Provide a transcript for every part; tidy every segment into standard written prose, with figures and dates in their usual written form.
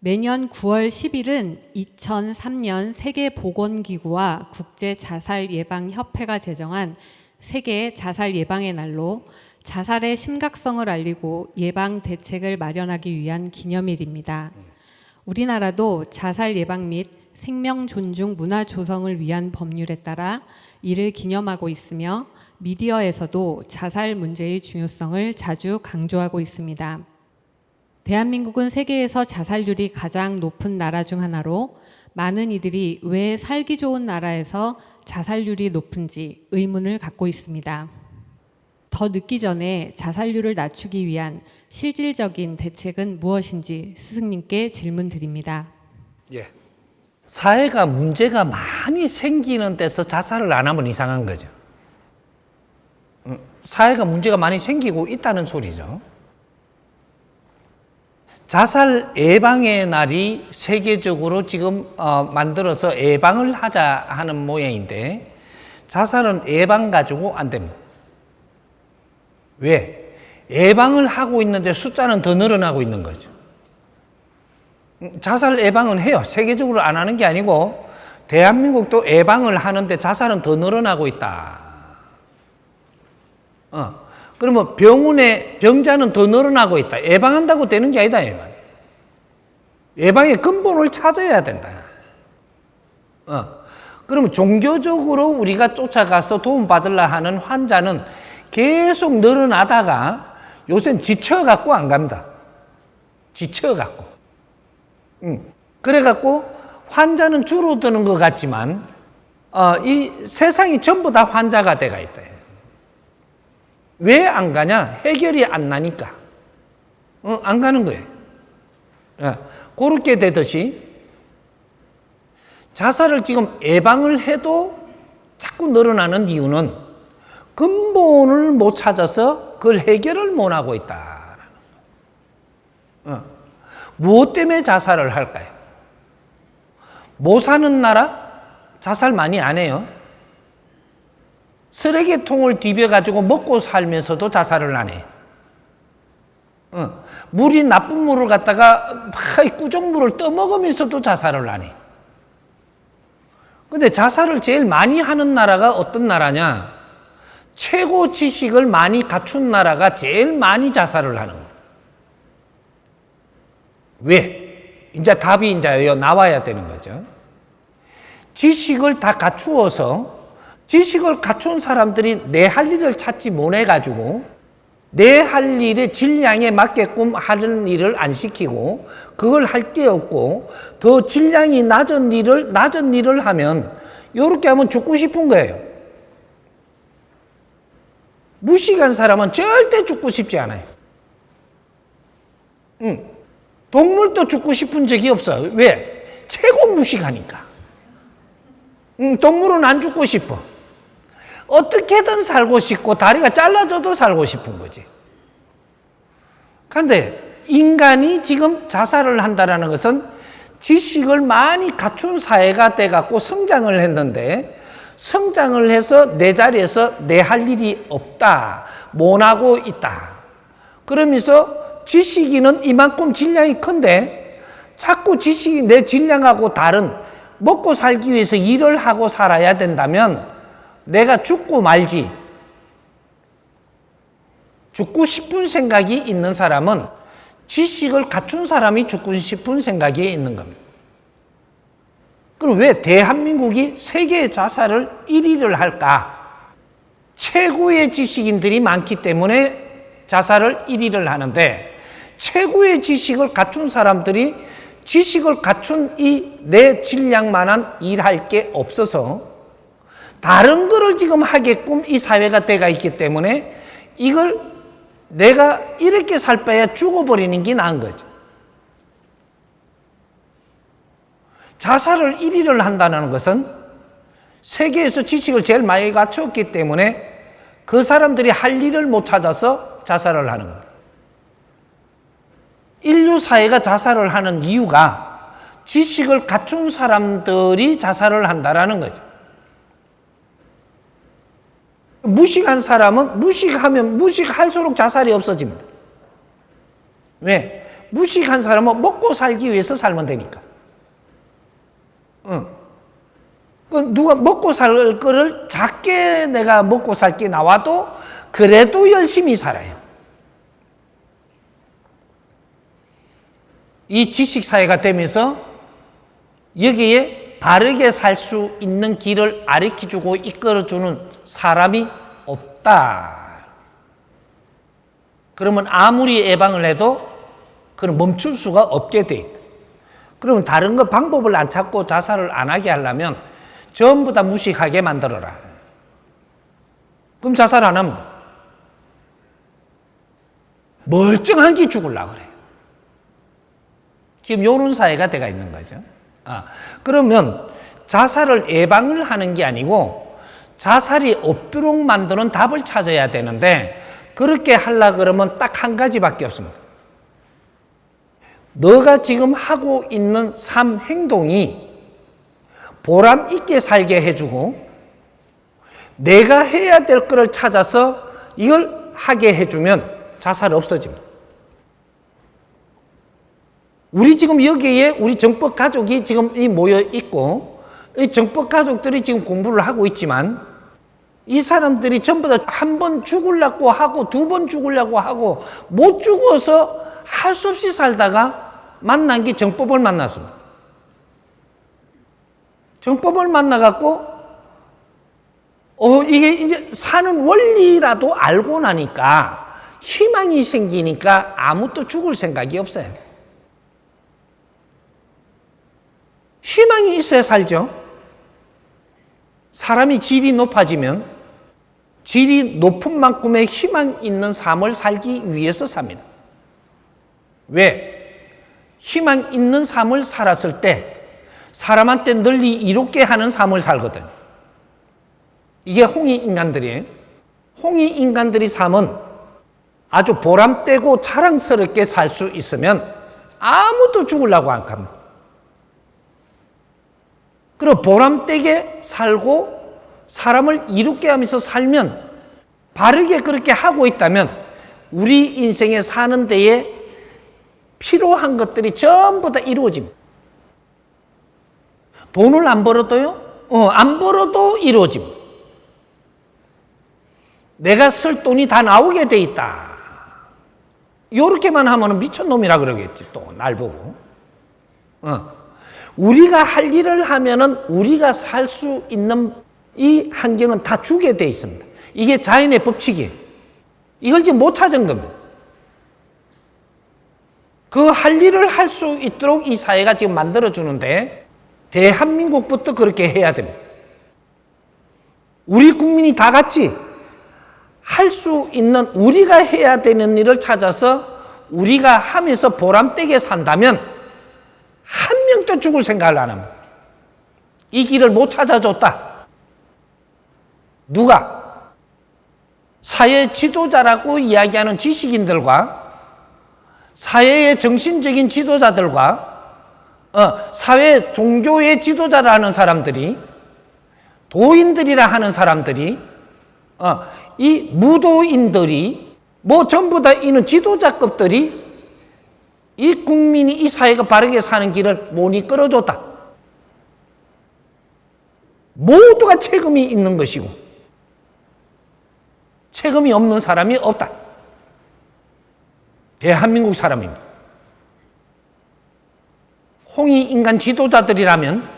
매년 9월 10일은 2003년 세계보건기구와 국제자살예방협회가 제정한 세계 자살 예방의 날로 자살의 심각성을 알리고 예방 대책을 마련하기 위한 기념일입니다. 우리나라도 자살 예방 및 생명 존중 문화 조성을 위한 법률에 따라 이를 기념하고 있으며 미디어에서도 자살 문제의 중요성을 자주 강조하고 있습니다. 대한민국은 세계에서 자살률이 가장 높은 나라 중 하나로 많은 이들이 왜 살기 좋은 나라에서 자살률이 높은지 의문을 갖고 있습니다. 더 늦기 전에 자살률을 낮추기 위한 실질적인 대책은 무엇인지 스승님께 질문드립니다. 예. 사회가 문제가 많이 생기는 데서 자살을 안 하면 이상한 거죠. 사회가 문제가 많이 생기고 있다는 소리죠. 자살 예방의 날이 세계적으로 지금 만들어서 예방을 하자 하는 모양인데 자살은 예방 가지고 안 됩니다. 왜? 예방을 하고 있는데 숫자는 더 늘어나고 있는 거죠. 자살 예방은 해요. 세계적으로 안 하는 게 아니고 대한민국도 예방을 하는데 자살은 더 늘어나고 있다. 그러면 병원에 병자는 더 늘어나고 있다. 예방한다고 되는 게 아니다. 예방의 근본을 찾아야 된다. 그러면 종교적으로 우리가 쫓아가서 도움받으려 하는 환자는 계속 늘어나다가 요새는 지쳐갖고 안 갑니다. 지쳐갖고. 그래갖고 환자는 줄어드는 것 같지만 이 세상이 전부 다 환자가 돼가 있다. 왜 안 가냐? 해결이 안 나니까. 안 가는 거예요. 그렇게 되듯이 자살을 지금 예방을 해도 자꾸 늘어나는 이유는 근본을 못 찾아서 그걸 해결을 못 하고 있다. 무엇 때문에 자살을 할까요? 못 사는 나라? 자살 많이 안 해요. 쓰레기통을 디벼가지고 먹고 살면서도 자살을 안 해. 물이 나쁜 물을 갖다가 꾸정물을 떠먹으면서도 자살을 안 해. 근데 자살을 제일 많이 하는 나라가 어떤 나라냐? 최고 지식을 많이 갖춘 나라가 제일 많이 자살을 하는 거예요. 왜? 이제 답이 이제 나와야 되는 거죠. 지식을 다 갖추어서 지식을 갖춘 사람들이 내 할 일을 찾지 못해가지고 내 할 일의 질량에 맞게끔 하는 일을 안 시키고 그걸 할 게 없고 더 질량이 낮은 일을 하면 이렇게 하면 죽고 싶은 거예요. 무식한 사람은 절대 죽고 싶지 않아요. 동물도 죽고 싶은 적이 없어요. 왜? 최고 무식하니까. 동물은 안 죽고 싶어. 어떻게든 살고 싶고 다리가 잘라져도 살고 싶은 거지. 그런데 인간이 지금 자살을 한다는 것은 지식을 많이 갖춘 사회가 돼갖고 성장을 했는데 성장을 해서 내 자리에서 내 할 일이 없다. 못하고 있다. 그러면서 지식인은 이만큼 질량이 큰데 자꾸 지식이 내 질량하고 다른 먹고 살기 위해서 일을 하고 살아야 된다면 내가 죽고 말지. 죽고 싶은 생각이 있는 사람은 지식을 갖춘 사람이 죽고 싶은 생각이 있는 겁니다. 그럼 왜 대한민국이 세계 자살을 1위를 할까? 최고의 지식인들이 많기 때문에 자살을 1위를 하는데 최고의 지식을 갖춘 사람들이 지식을 갖춘 이 내 질량만한 일할 게 없어서 다른 거를 지금 하게끔 이 사회가 돼가 있기 때문에 이걸 내가 이렇게 살 바에 죽어버리는 게 나은 거죠. 자살을 1위를 한다는 것은 세계에서 지식을 제일 많이 갖췄기 때문에 그 사람들이 할 일을 못 찾아서 자살을 하는 겁니다. 인류 사회가 자살을 하는 이유가 지식을 갖춘 사람들이 자살을 한다라는 거죠. 무식한 사람은 무식하면 무식할수록 자살이 없어집니다. 왜? 무식한 사람은 먹고 살기 위해서 살면 되니까. 누가 먹고 살 거를 작게 내가 먹고 살 게 나와도 그래도 열심히 살아요. 이 지식사회가 되면서 여기에 바르게 살 수 있는 길을 가르쳐주고 이끌어주는 사람이 없다. 그러면 아무리 예방을 해도 그럼 멈출 수가 없게 돼 있다. 그러면 다른 거 방법을 안 찾고 자살을 안 하게 하려면 전부 다 무식하게 만들어라. 그럼 자살 안 합니다. 멀쩡한 게 죽으려고 그래요. 지금 이런 사회가 돼가 있는 거죠. 그러면 자살을 예방을 하는 게 아니고 자살이 없도록 만드는 답을 찾아야 되는데 그렇게 하려고 그러면 딱 한 가지밖에 없습니다. 너가 지금 하고 있는 삶 행동이 보람 있게 살게 해주고 내가 해야 될 거를 찾아서 이걸 하게 해주면 자살 없어집니다. 우리 지금 여기에 우리 정법 가족이 지금 모여 있고 이 정법 가족들이 지금 공부를 하고 있지만 이 사람들이 전부 다 한 번 죽으려고 하고 두 번 죽으려고 하고 못 죽어서 할 수 없이 살다가 만난 게 정법을 만났습니다. 정법을 만나갖고 이게 이제 사는 원리라도 알고 나니까 희망이 생기니까 아무도 죽을 생각이 없어요. 희망이 있어야 살죠. 사람이 질이 높아지면 질이 높은 만큼의 희망 있는 삶을 살기 위해서 삽니다. 왜? 희망 있는 삶을 살았을 때 사람한테 널리 이롭게 하는 삶을 살거든. 이게 홍익인간들이에요. 홍익인간들이 삶은 아주 보람되고 자랑스럽게 살 수 있으면 아무도 죽으려고 안 합니다. 그리고 보람되게 살고 사람을 이롭게 하면서 살면 바르게 그렇게 하고 있다면 우리 인생에 사는 데에 필요한 것들이 전부 다 이루어집니다. 돈을 안 벌어도요? 안 벌어도 이루어집니다. 내가 쓸 돈이 다 나오게 돼 있다. 요렇게만 하면 미친놈이라 그러겠지, 또, 날 보고. 우리가 할 일을 하면은 우리가 살 수 있는 이 환경은 다 주게 돼 있습니다. 이게 자연의 법칙이에요. 이걸 지금 못 찾은 겁니다. 그 할 일을 할 수 있도록 이 사회가 지금 만들어주는데 대한민국부터 그렇게 해야 됩니다. 우리 국민이 다 같이 할 수 있는 우리가 해야 되는 일을 찾아서 우리가 하면서 보람되게 산다면 한 명도 죽을 생각을 안 합니다. 이 길을 못 찾아줬다. 누가? 사회 지도자라고 이야기하는 지식인들과 사회의 정신적인 지도자들과 사회 종교의 지도자라는 사람들이 도인들이라 하는 사람들이 이 무도인들이 뭐 전부 다 이는 지도자급들이 이 국민이 이 사회가 바르게 사는 길을 못 이끌어줬다. 모두가 책임이 있는 것이고 책임이 없는 사람이 없다. 대한민국 사람입니다. 홍익인간 지도자들이라면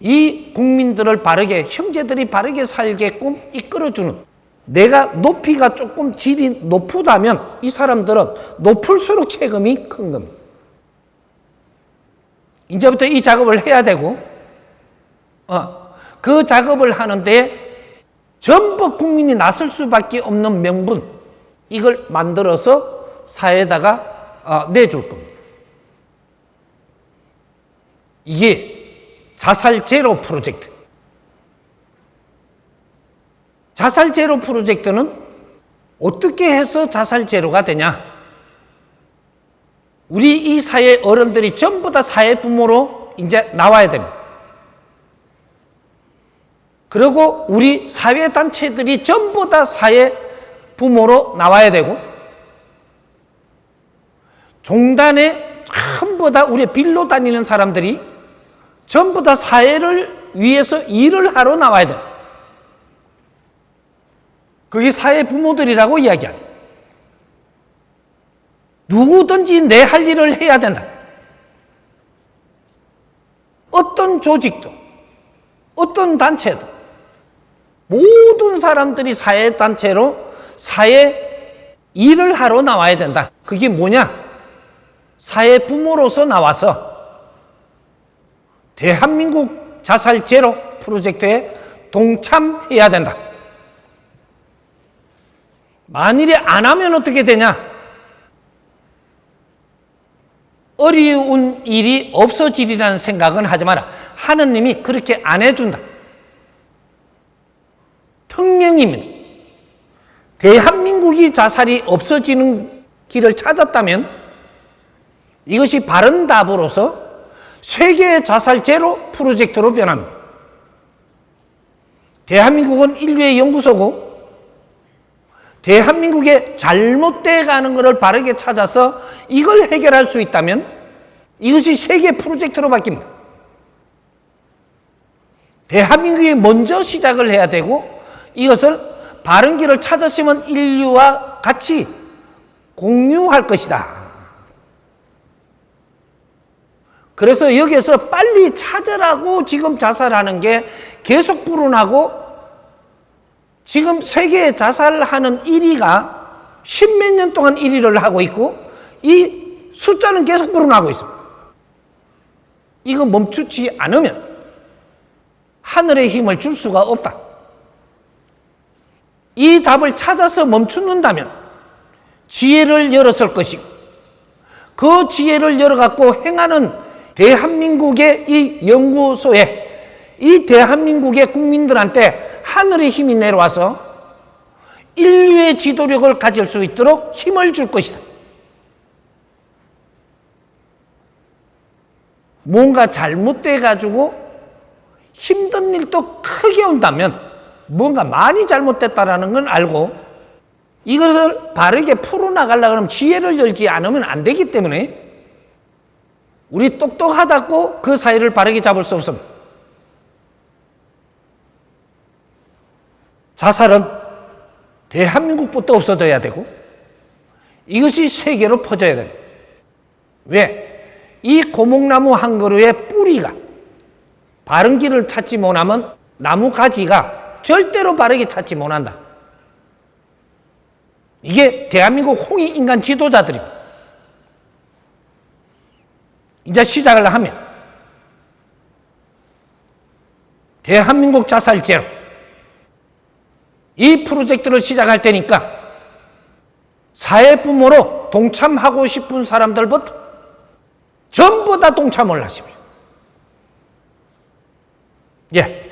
이 국민들을 바르게, 형제들이 바르게 살게끔 이끌어주는, 내가 높이가 조금 질이 높다면 이 사람들은 높을수록 책임이 큰 겁니다. 이제부터 이 작업을 해야 되고 그 작업을 하는데 전부 국민이 나설 수밖에 없는 명분, 이걸 만들어서 사회에다가 내줄 겁니다. 이게 자살 제로 프로젝트. 자살 제로 프로젝트는 어떻게 해서 자살 제로가 되냐? 우리 이 사회 어른들이 전부 다 사회 부모로 이제 나와야 됩니다. 그리고 우리 사회 단체들이 전부 다 사회 부모로 나와야 되고 종단에 전부 다 우리 빌로 다니는 사람들이 전부 다 사회를 위해서 일을 하러 나와야 돼. 그게 사회 부모들이라고 이야기하는. 누구든지 내 할 일을 해야 된다. 어떤 조직도, 어떤 단체도, 모든 사람들이 사회단체로 사회 일을 하러 나와야 된다. 그게 뭐냐? 사회 부모로서 나와서 대한민국 자살 제로 프로젝트에 동참해야 된다. 만일에 안 하면 어떻게 되냐? 어려운 일이 없어지리라는 생각은 하지 마라. 하느님이 그렇게 안 해준다. 평명입니다. 대한민국이 자살이 없어지는 길을 찾았다면 이것이 바른 답으로서 세계 자살 제로 프로젝트로 변합니다. 대한민국은 인류의 연구소고 대한민국의 잘못돼 가는 것을 바르게 찾아서 이걸 해결할 수 있다면 이것이 세계 프로젝트로 바뀝니다. 대한민국이 먼저 시작을 해야 되고 이것을 바른 길을 찾았으면 인류와 같이 공유할 것이다. 그래서 여기서 빨리 찾으라고 지금 자살하는 게 계속 불어나고 지금 세계 자살하는 1위가 10몇 년 동안 1위를 하고 있고 이 숫자는 계속 불어나고 있습니다. 이거 멈추지 않으면 하늘의 힘을 줄 수가 없다. 이 답을 찾아서 멈춘다면 지혜를 열었을 것이고 그 지혜를 열어갖고 행하는 대한민국의 이 연구소에 이 대한민국의 국민들한테 하늘의 힘이 내려와서 인류의 지도력을 가질 수 있도록 힘을 줄 것이다. 뭔가 잘못돼 가지고 힘든 일도 크게 온다면 뭔가 많이 잘못됐다라는 건 알고 이것을 바르게 풀어나가려고 하면 지혜를 열지 않으면 안 되기 때문에 우리 똑똑하다고 그 사이를 바르게 잡을 수 없습니다. 자살은 대한민국부터 없어져야 되고 이것이 세계로 퍼져야 됩니다. 왜? 이 고목나무 한 그루의 뿌리가 바른 길을 찾지 못하면 나무 가지가 절대로 바르게 찾지 못한다. 이게 대한민국 홍익인간 지도자들입니다. 이제 시작을 하면 대한민국 자살 제로 이 프로젝트를 시작할 테니까 사회 부모로 동참하고 싶은 사람들부터 전부 다 동참을 하십시오. 예.